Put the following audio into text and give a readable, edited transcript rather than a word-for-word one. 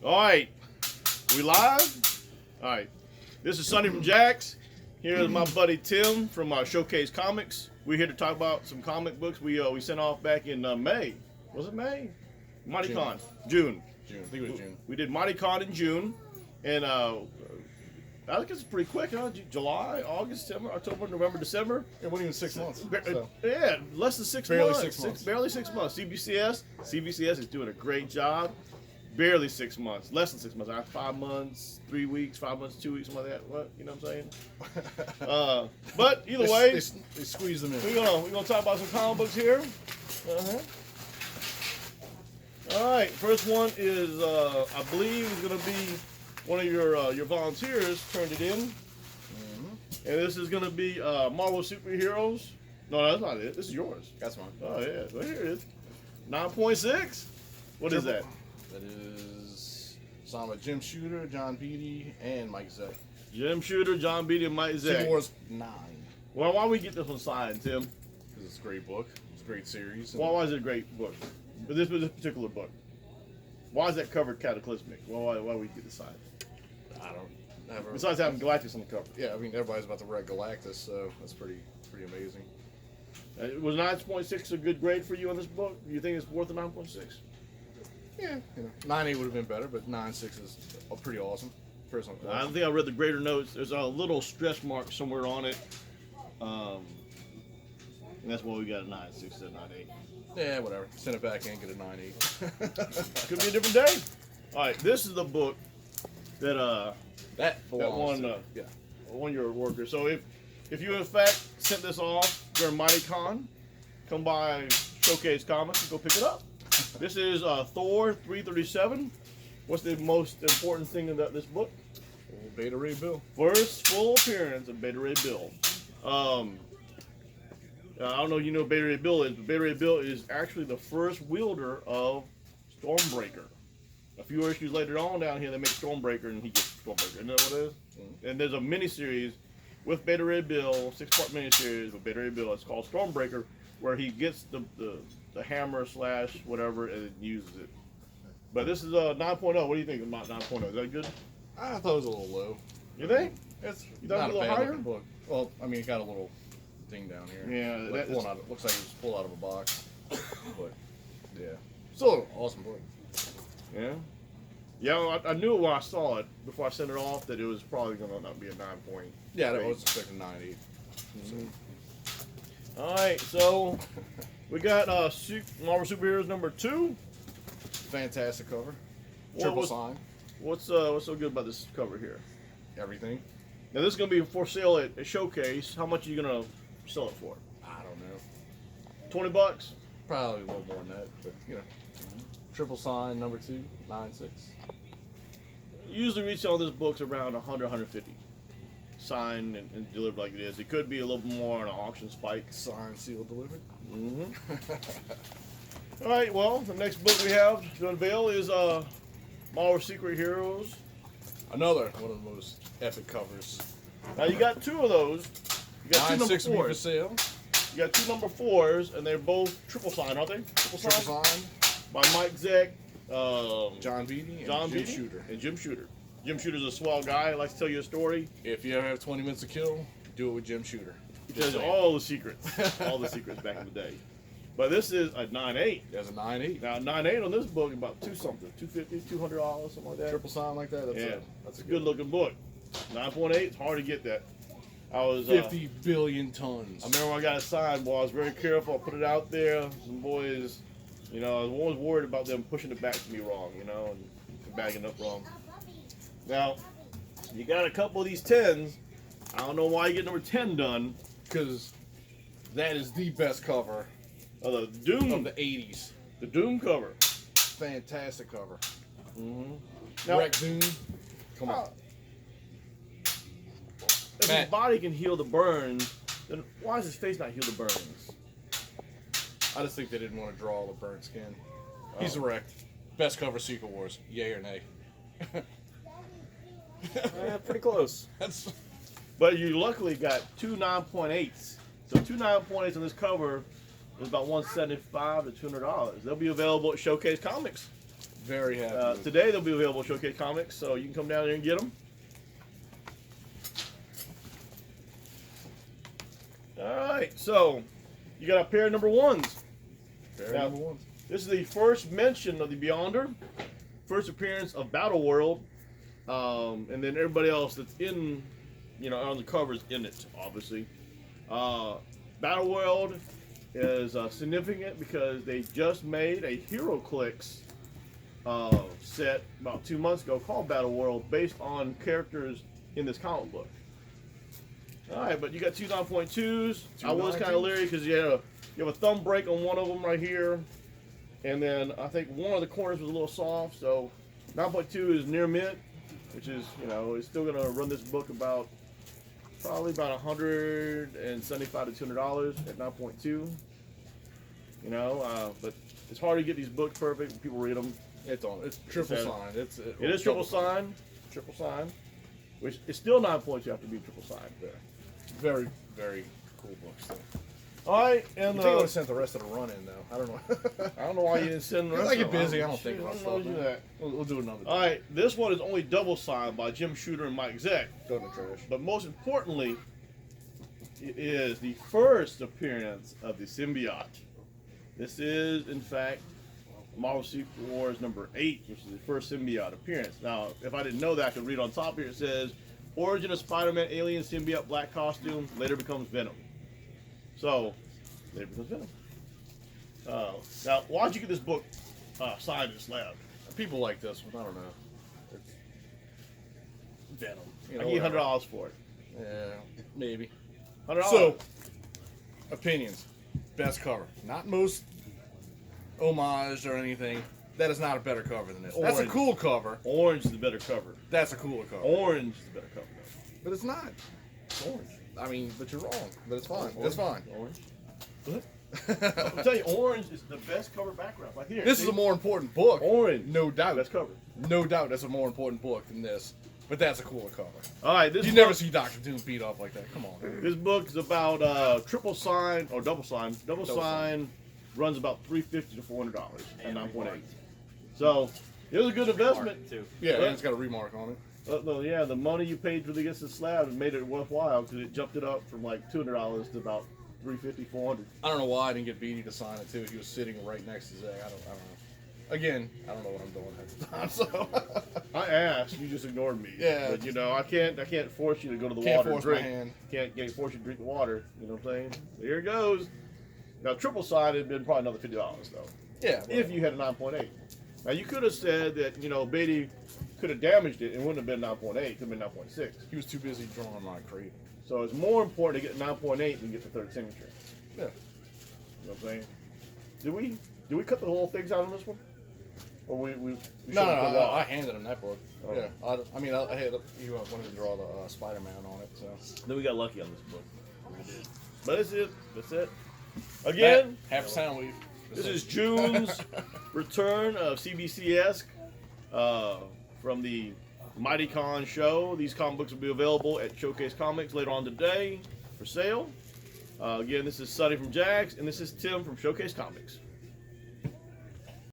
All right, we live? All right, this is Sonny from Jack's. Here's my buddy Tim from Showcase Comics. We're here to talk about some comic books we sent off back in May. Was it May? MightyCon. June. I think it was June. We did MightyCon in June, and I think it's pretty quick, huh? July, August, September, October, November, December. It wasn't even 6 months. So. Yeah, less than 6 Barely months. 6 months. Barely 6 months. CBCS is doing a great job. Barely 6 months. Less than 6 months. 5 months, 3 weeks, 5 months, 2 weeks, something like that. What? You know what I'm saying? But either way, they squeeze them in. We're gonna talk about some comic books here. All right, first one is I believe is gonna be one of your volunteers turned it in, and this is gonna be Marvel Superheroes. No, that's not it. This is yours. That's mine. Oh yeah, well, here it is. 9.6. What is that? That is signed by Jim Shooter, John Beatty, and Mike Zeck. Jim Shooter, John Beatty, and Mike Zeck. Civil War's 9. Well, why we get this one signed, Tim? Because it's a great book. It's a great series. Why is it a great book? But this particular book. Why is that cover cataclysmic? Why we get this signed? I don't ever. Besides having Galactus on the cover. Yeah, I mean everybody's about to read Galactus, so that's pretty amazing. Was 9.6 a good grade for you on this book? Do you think it's worth a 9.6? Yeah, 9.8 would have been better, but 9.6 is pretty awesome. Personal. I don't think I read the grader notes. There's a little stretch mark somewhere on it, and that's why we got a 9.6 instead of 9.8. Yeah, whatever. Send it back in, get a 9.8. Could be a different day. All right, this is the book that that one yeah. one of your workers. So if you in fact sent this off during MightyCon, come by Showcase Comics and go pick it up. This is Thor 337. What's the most important thing about this book? Beta Ray Bill. First full appearance of Beta Ray Bill. I don't know if you know who Beta Ray Bill is, but Beta Ray Bill is actually the first wielder of Stormbreaker. A few issues later on down here, they make Stormbreaker, and he gets Stormbreaker. You know what it is? Mm-hmm. And there's a miniseries with Beta Ray Bill, 6-part miniseries with Beta Ray Bill. It's called Stormbreaker, where he gets the hammer / whatever and uses it. But this is a 9.0. What do you think about 9.0? Is that good? I thought it was a little low. You think? It's You thought not it was a a little bad higher? looking book. Well, I mean, it got a little thing down here. Yeah, Like looks looks like it was pulled out of a box. But yeah, still an awesome book. Yeah. Yeah, well, I knew it when I saw it before I sent it off that it was probably going to not be a 9 point. Yeah, I was expecting 9.8. All right, so we got Marvel Superheroes number 2. Fantastic cover. What Triple was- sign. What's so good about this cover here? Everything. Now this is going to be for sale at a Showcase. How much are you going to sell it for? I don't know. $20? Probably a little more than that, but Triple sign number 2, 9.6. Usually retail this book's around 100, 150. Signed and delivered like it is. It could be a little more on an auction spike. Signed, sealed, delivered. All right, well, the next book we have to unveil is Marvel Secret Heroes. Another one of the most epic covers. Now you got 2 of those. You got 2 number 9.6 will be for 4s. sale. You got 2 number 4s, and they're both triple signed, aren't they? Triple Triple signed sign. by Mike Zeck, John Beatty and John Jim Beatty, Shooter. and Jim Shooter. Jim Shooter's a swell guy. He likes to tell you a story. If you ever have 20 minutes to kill, do it with Jim Shooter. He tells you all the secrets, all the secrets back in the day. But this is a 9.8. There's a 9.8. Now 9.8 on this book is about $200, $200, something like that. Triple sign like that. That's a good looking book. 9.8. It's hard to get that. I was 50 billion tons. I remember when I got it signed, boy, I was very careful. I put it out there. Some boys, I was always worried about them pushing it back to me wrong, and bagging up wrong. Now, you got a couple of these 10s. I don't know why you get number 10 done. Because that is the best cover The Doom of the 80s. The Doom cover. Fantastic cover. Now, Wreck Doom. Come on. if Matt. his body can heal the burns, then why does his face not heal the burns? I just think they didn't want to draw all the burnt skin. He's wrecked. Best cover Secret Wars. Yay or nay? Pretty close. That's But you luckily got 2 9.8s. So 2 9.8s on this cover is about $175 to $200. They'll be available at Showcase Comics. Very happy. Today they'll be available at Showcase Comics, so you can come down there and get them. All right, so you got a pair of number ones. Very number ones. This is the first mention of the Beyonder, first appearance of Battle World, and then everybody else that's in, on the covers in it, obviously. Battle World is significant because they just made a HeroClix set about 2 months ago called Battle World based on characters in this comic book. All right, but you got two 9.2s. I was kind of leery because you have a thumb break on one of them right here, and then I think one of the corners was a little soft. So 9.2 is near mint, which is it's still gonna run this book probably about $175 to $200 at 9.2. But it's hard to get these books perfect when people read them. It's triple sign. It is triple sign, which is still 9.2 after being triple sign there. Very, very cool books though. All right, and I think I would have sent the rest of the run in though. I don't know. I don't know why you didn't send the rest. I get busy. I don't think about stuff. We'll do another day. All right, this one is only double signed by Jim Shooter and Mike Zeck. Go in the trash. But most importantly, it is the first appearance of the symbiote. This is, in fact, Marvel Secret Wars number 8, which is the first symbiote appearance. Now, if I didn't know that, I could read on top here. It says, origin of Spider-Man alien symbiote black costume, later becomes Venom. So, later becomes Venom. Now, why'd you get this book signed and slabbed? People like this one. I don't know. It's Venom. I get $100 for it. Yeah, maybe. $100. So, opinions. Best cover. Not most homage or anything. That is not a better cover than this. Orange. That's a cool cover. Orange is the better cover. That's a cooler cover. Orange is the better cover. But it's not. It's orange. I mean, but you're wrong. But it's fine. Orange. It's fine. Orange. What? I'll tell you, orange is the best cover background right here. This is a more important book. Orange. No doubt. Best cover. No doubt that's a more important book than this. But that's a cooler cover. All right. This you never see Dr. Doom beat up like that. Come on. This book is about triple sign or double sign. Double sign runs about $350 to $400 at 9.8. So it was a good investment too. Yeah, and it's got a remark on it. Yeah, the money you paid for the against the slab made it worthwhile because it jumped it up from like $200 to about $350, $400. I don't know why I didn't get Beatty to sign it too. He was sitting right next to Zach. I don't know. Again, I don't know what I'm doing at the time. So I asked, you just ignored me. Yeah. But I can't force you to go to the Can't water and force drink. my hand. Can't force you to drink the water. You know what I'm saying? Here it goes. Now triple side had been probably another $50 though. Yeah. If you had a 9.8. Now you could have said that Beatty could have damaged it and wouldn't have been 9.8. It could have been 9.6. He was too busy drawing my crate. So it's more important to get 9.8 than get the third signature. Yeah. You know what I'm saying? Did we cut the whole things out on this one? Or we No, I handed him that book. Oh. Yeah, I had he wanted to draw the Spider-Man on it. So Then we got lucky on this book. We did. But that's it. That's it. Again, half sound weave. this is June's return of CBCS from the Mighty Con show. These comic books will be available at Showcase Comics later on today for sale. Again, this is Sonny from Jax, and this is Tim from Showcase Comics.